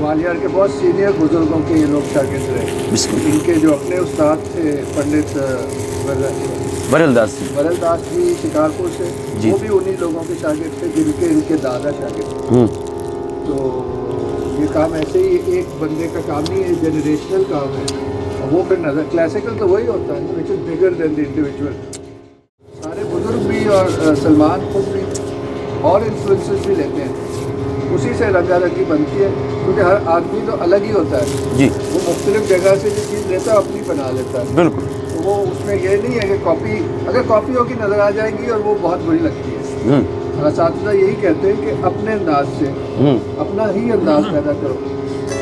मालियार के बहुत सीनियर बुजुर्गों के ये लोग शागिर्द रहे। इनके जो अपने उस्ताद थे पंडित बरलदास जी, बरलदास जी शिकारपुर से, वो भी उन्हीं लोगों के शागिर्द थे जिनके इनके दादा शागिर्द। तो ये काम ऐसे ही एक बंदे का काम नहीं है, जनरेशनल काम है। और वो फिर नजर क्लासिकल तो वही होता है which is bigger than the individual. सारे बुजुर्ग भी और सलमान खुद भी और इन्फ्लुएंसेस भी लेते हैं, उसी से रंगारंगी बनती है, क्योंकि हर आदमी तो अलग ही होता है जी। वो मुख्तलिफ जगह से जो चीज़ लेता है अपनी बना लेता है। बिल्कुल। तो वो उसमें ये नहीं है कि कॉपी, अगर कॉपी होगी नज़र आ जाएगी और वो बहुत बुरी लगती है। असातिज़ा यही कहते हैं कि अपने अंदाज से अपना ही अंदाज पैदा करो,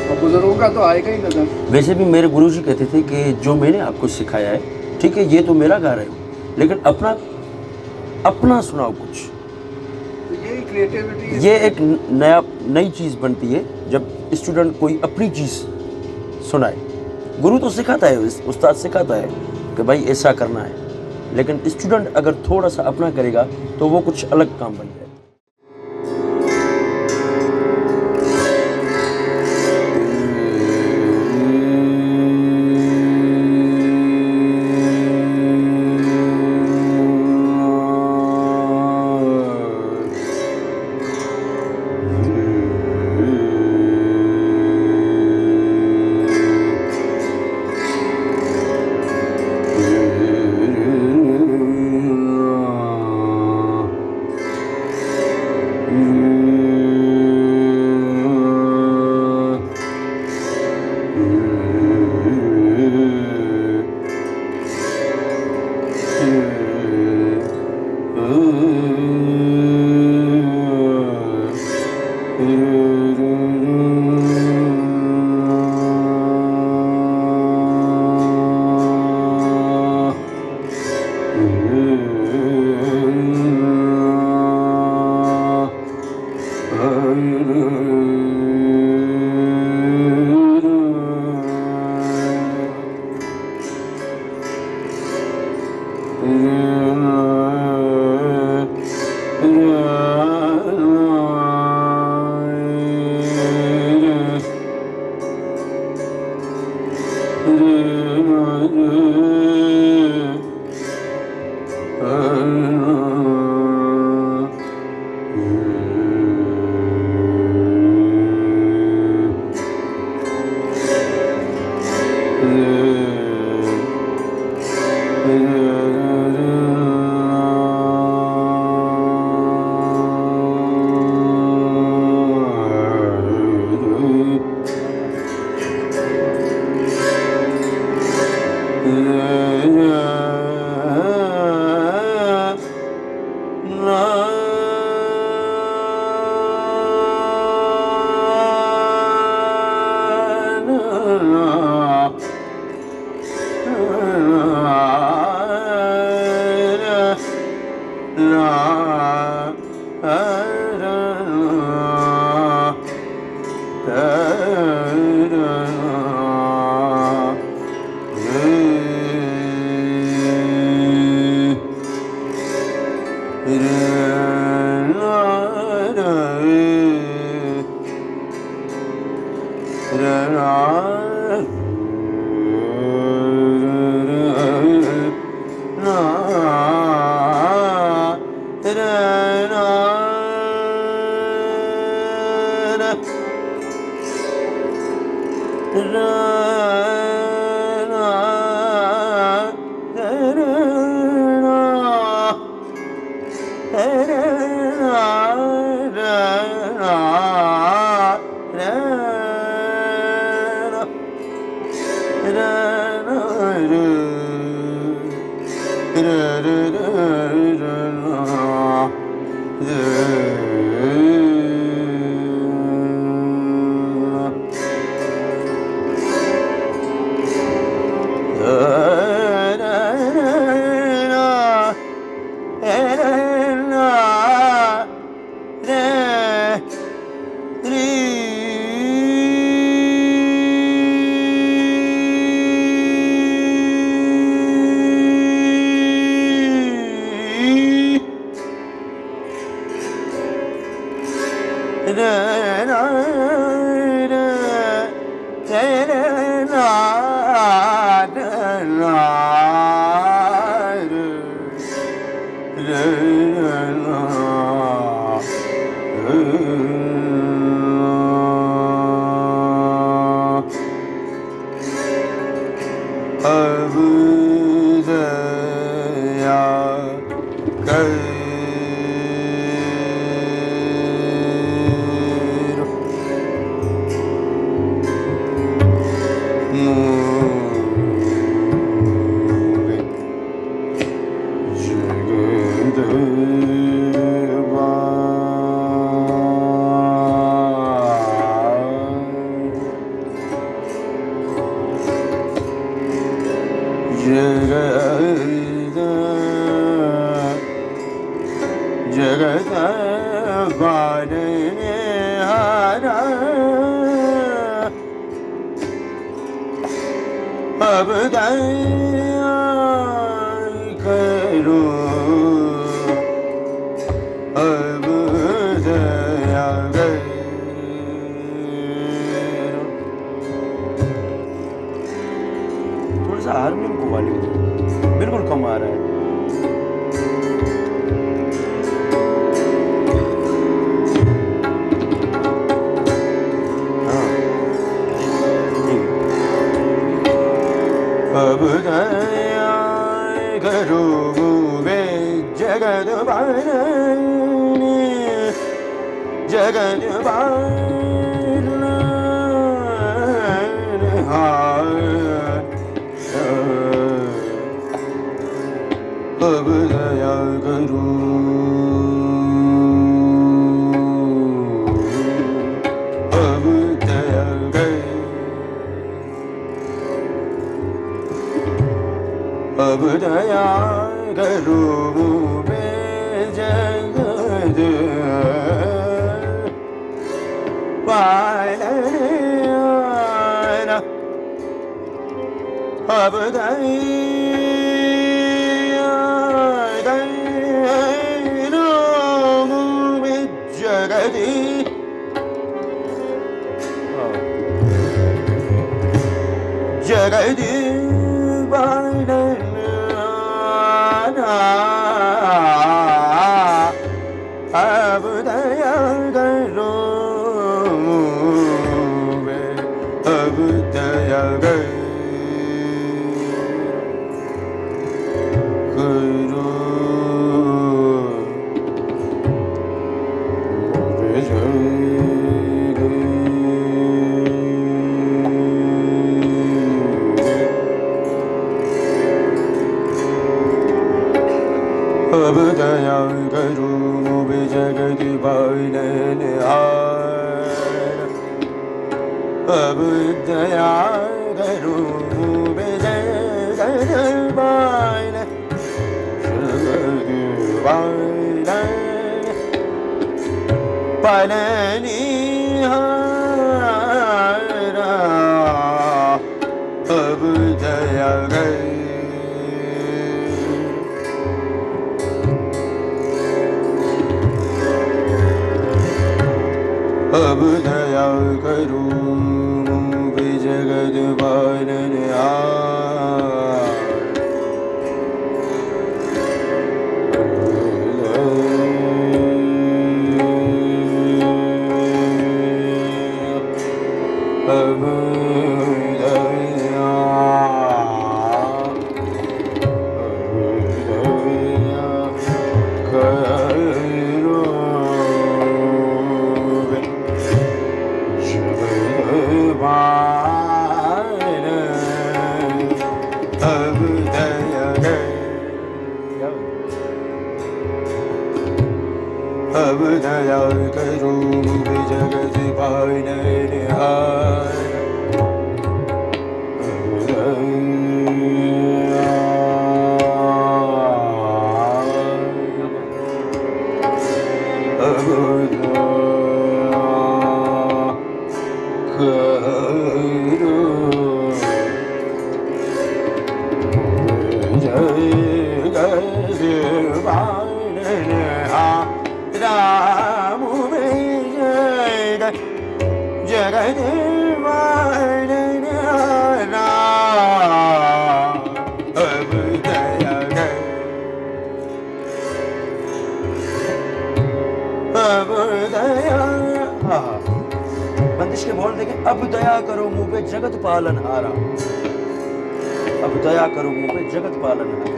और बुजुर्गों का तो आएगा ही नज़र। वैसे भी मेरे गुरुजी कहते थे कि जो मैंने आपको सिखाया है, ठीक है, ये तो मेरा गा रहे हो, लेकिन अपना सुनाओ कुछ। तो यही क्रिएटिविटी, ये एक नई चीज़ बनती है जब स्टूडेंट कोई अपनी चीज़ सुनाए। गुरु तो सिखाता है, उस्ताद सिखाता है कि भाई ऐसा करना है, लेकिन स्टूडेंट अगर थोड़ा सा अपना करेगा तो वो कुछ अलग काम बन जाए। थोड़ा सा हारमोनियम को वॉल्यूम दो, बिल्कुल कम आ रहा है। अब दया करो वे जगत बारने, जगत बारने अब दया करो, अब दया करो, अब दया करो वे जगत पालने, अब दया करो वे जगत जगत पालने, अब दया करो वे, अब दया करो वे अब दया करो वे जगत पालनहार, अब दया करो वे जगत पालनहार, अब दया करो, अब दया करो वे जगत पालनहार, अब दया करो अब दया करो, अब दया करो वे जगत पालनहार, अब दया करो जगत पालनहार, राम वे जगत जगत पालनहारा, अब दया करो मुझ पे जगत पालनहारा।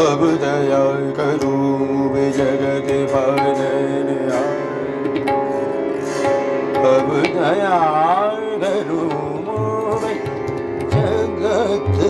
अब दया करो मुझे जगत पालनहारा, अब दया करो मुझे जगत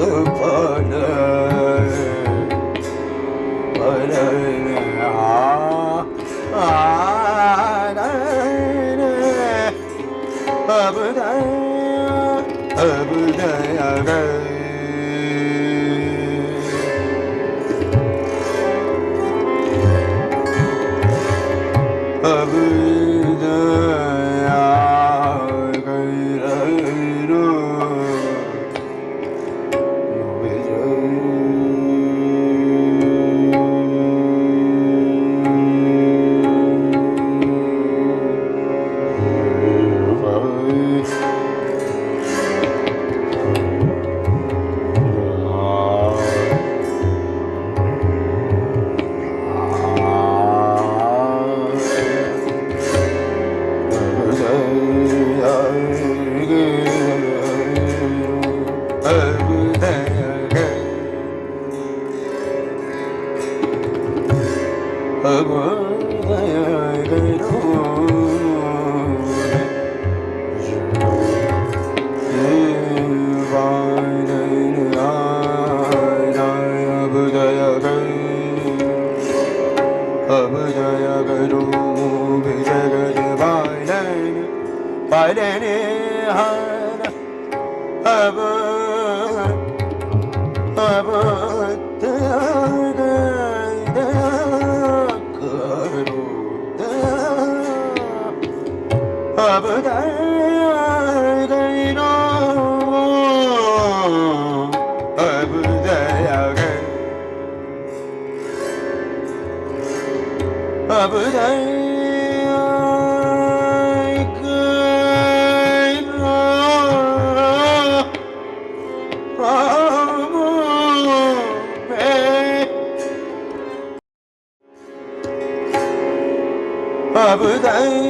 अब दया अब दया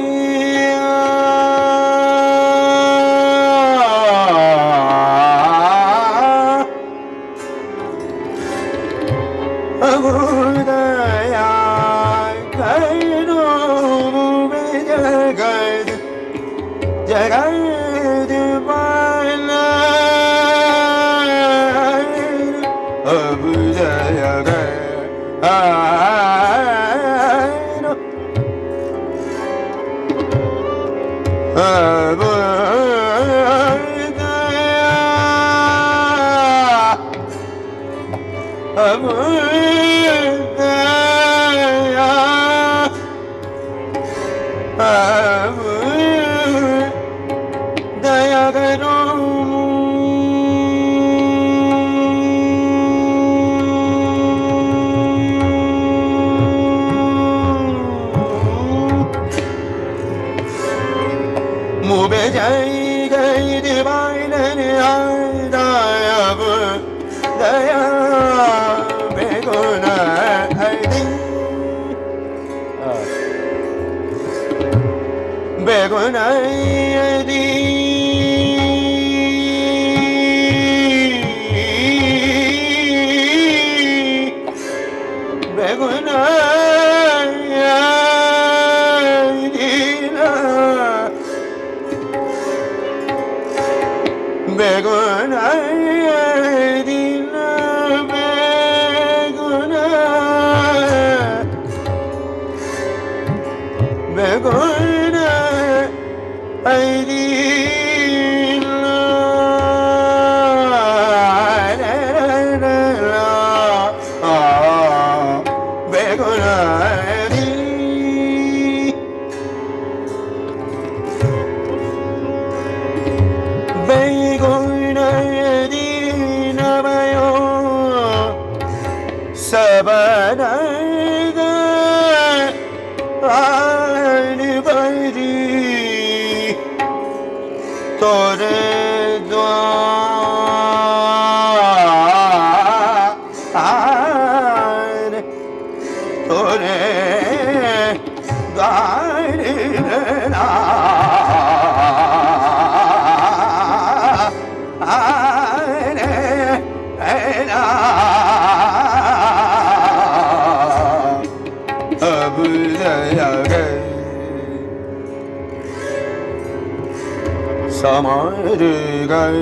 Damare gai,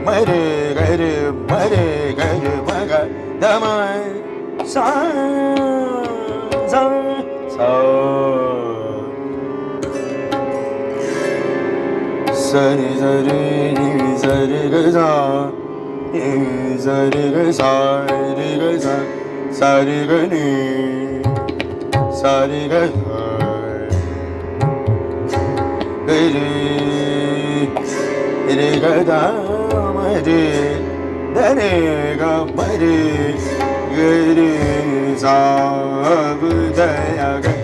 mare gai, maga, damai, sa, sa, sa. Sari sari sari ga sa, sari ga sa, sari ga ni, sari ga sa. Re ga da ma re, da re ga ma re, ga re sa bu da ya ga.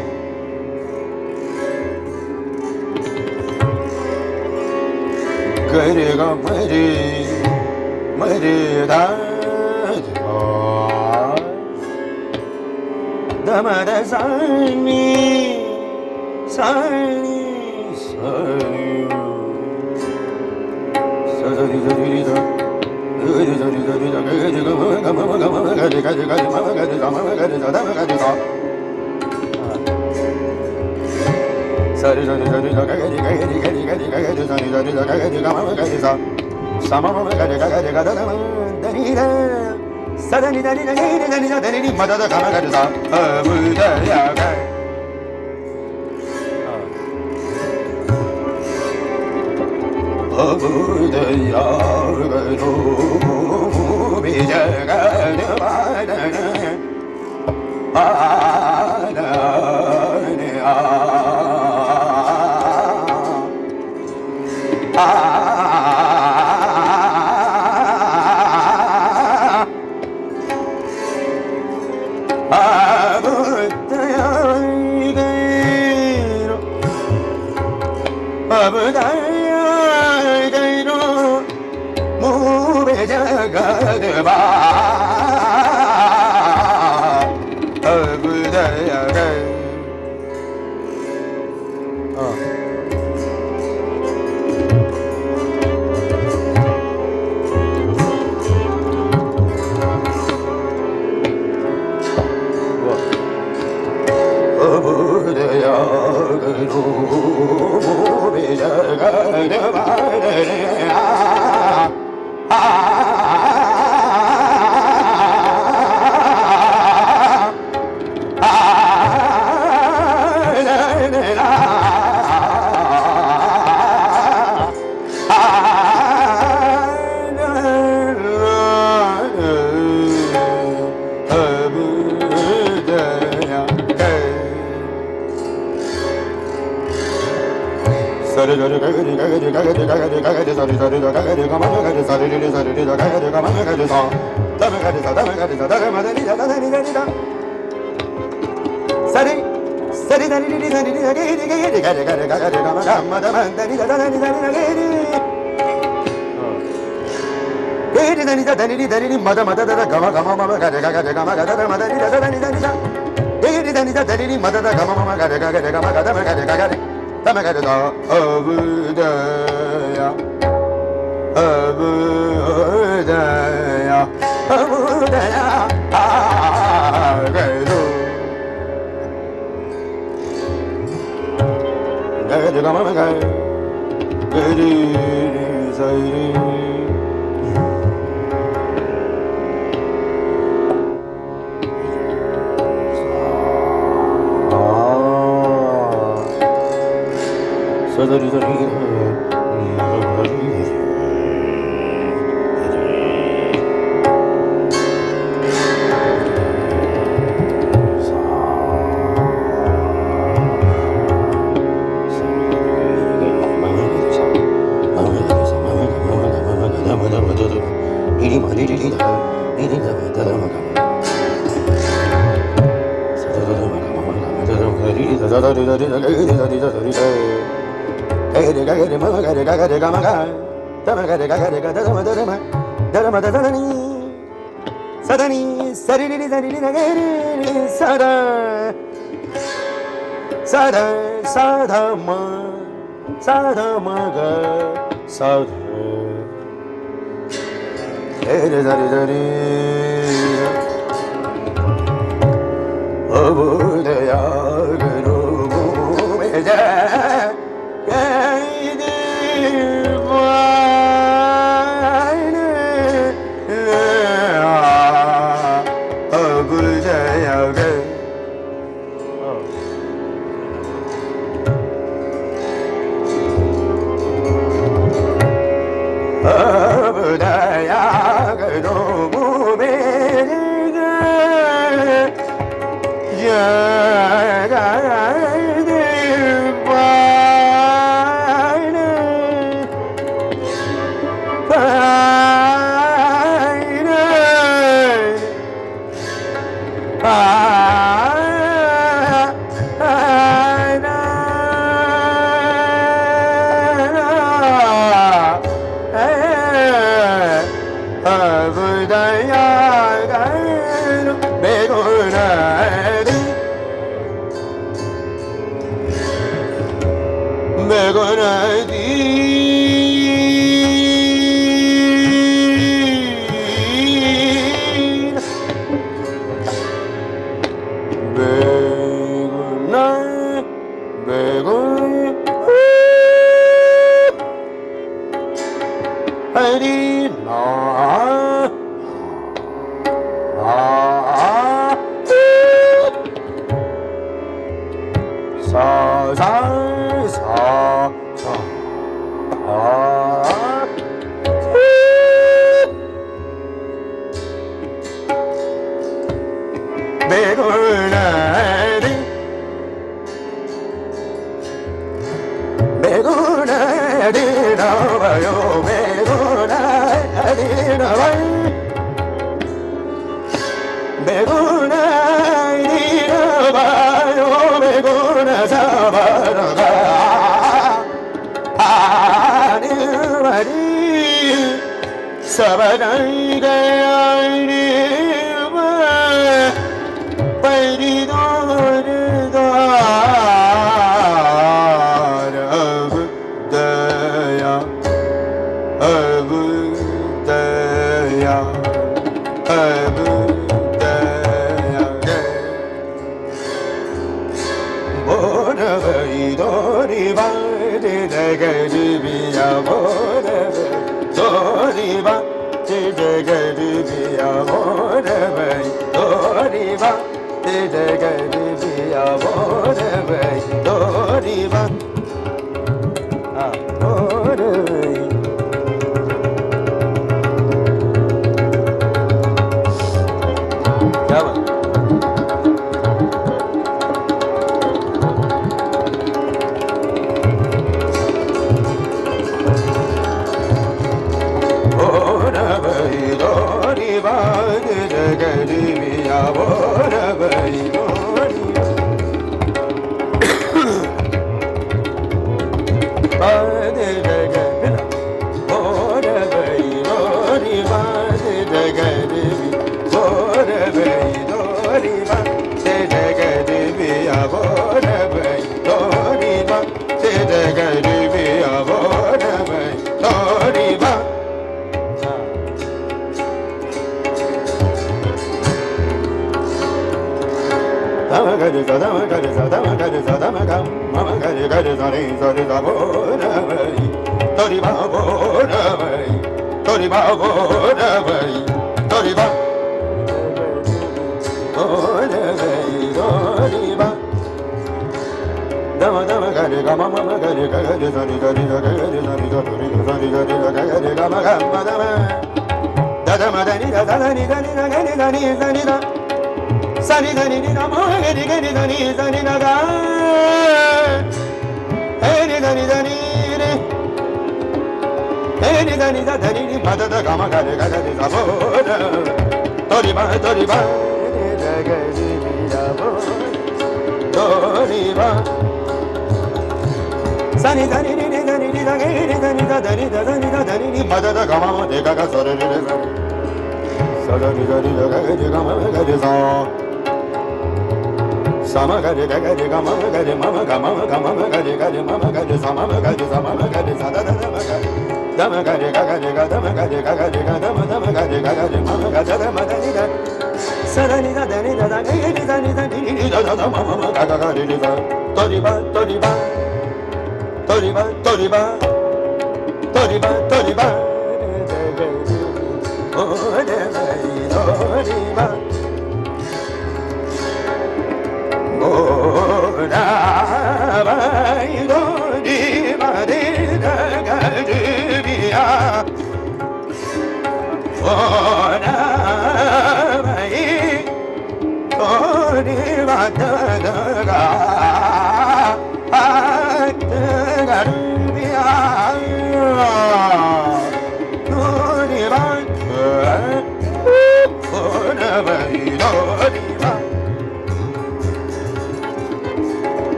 Ga re ga ma re da da ma da sa ni sa ni.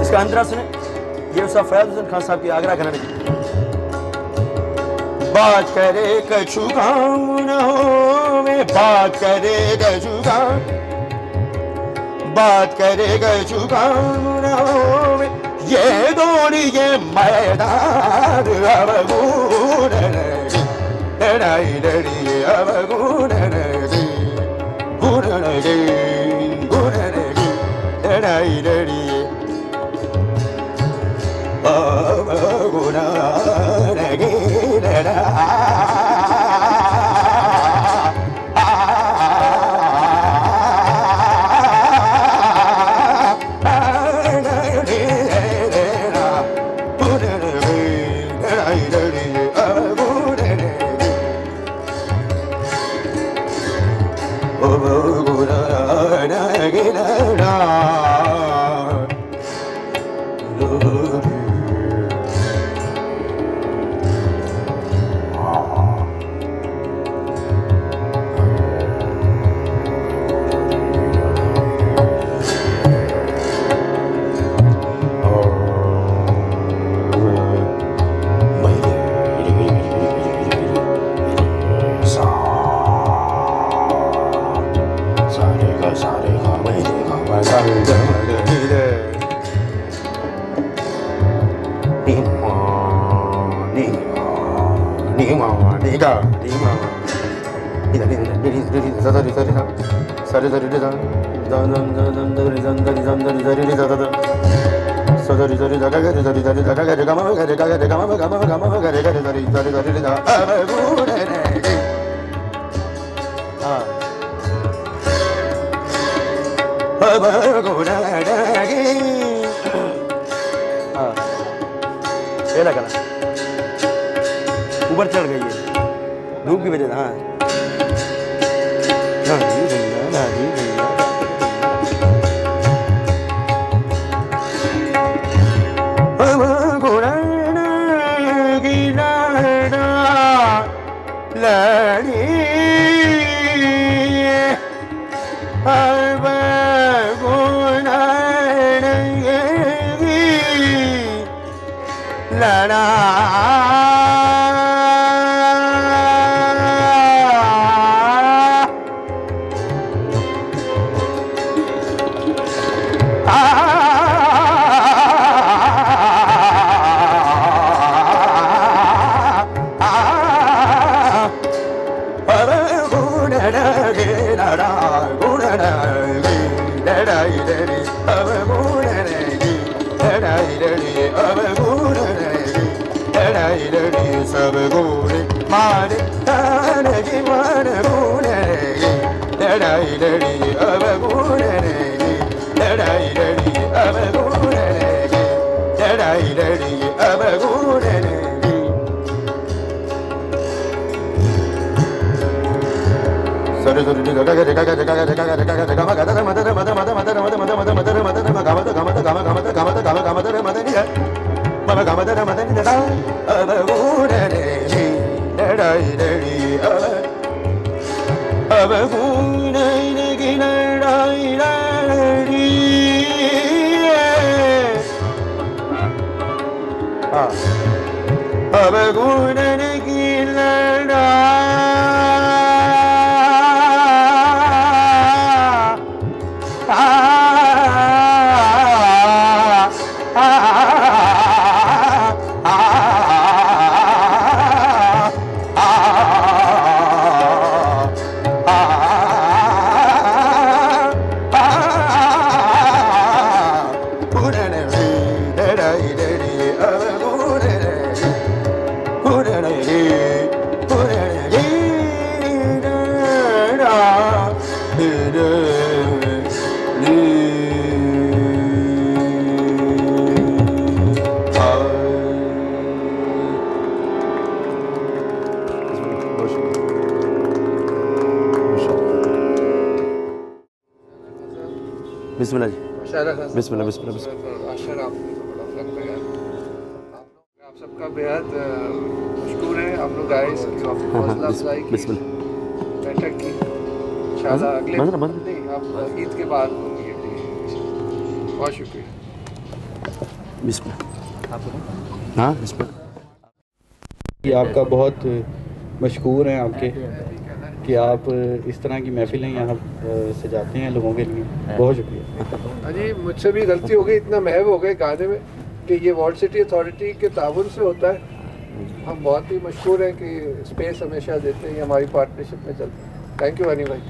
इसका अंतरा सुने, ये उस्ताद फयाज हुसैन खान साहब की आगरा घराने की बात करे कछु गाँव न होवे, बात करे कछु गाँव, बात करे कछु गाँव न होवे, ये दौड़ी ये मैदान अब गुण नदी, लड़ाई लड़ी अब गुण नदी, गुण नदी, गुण नदी, लड़ाई लड़ी अब गुण नदी, ये लगा ऊपर चढ़ गई है धूप की वजह से। हाँ सब गोरे मारे तानगी मान गोरे लड़ाई लड़ी अब गोरे लड़ाई लड़ी अब गोरे लड़ाई लड़ी अब गोरे सरे सरे जगा जगा जगा जगा जगा जगा जगा जगा मदर मदर मदर मदर मदर मदर मदर मदर मदर मदर गामत गामत गामत गामत गामत गामत गामत मदर नहीं है मदर गामत मदर नहीं था अब गोरे लड़ाई लड़ी अब गोरे की लड़ाई लड़ी अब गोरे की लड़ाई बिस्मिल्लाह जी, माशाल्लाह खान साहब, बिस्मिल्लाह, बिस्मिल्लाह, बिस्मिल्लाह। आशर आपने तो बड़ा फन है यार। आप सबका बेहद मशकूर है। आप लोग आए, इसकी हौसला अफजाई की, बिस्मिल्लाह। बैठक की। इंशाल्लाह अगले बंद ना, बंद। नहीं, आप ईद के बाद होंगे। बहुत शुक्रिया। बिस्मिल्लाह। हाँ, बिस्मिल्लाह। कि आपका बहुत मशकूर हैं आपके कि आप इस तरह की महफिलें यहाँ सजाते हैं लोगों के लिए। बहुत शुक्रिया। हाँ जी, मुझसे भी गलती हो गई, इतना महव हो गए गाने में कि ये वर्ल्ड सिटी अथॉरिटी के ताउन से होता है। हम बहुत ही मशहूर हैं कि स्पेस हमेशा देते हैं, ये हमारी पार्टनरशिप में चलता है। थैंक यू हनी भाई।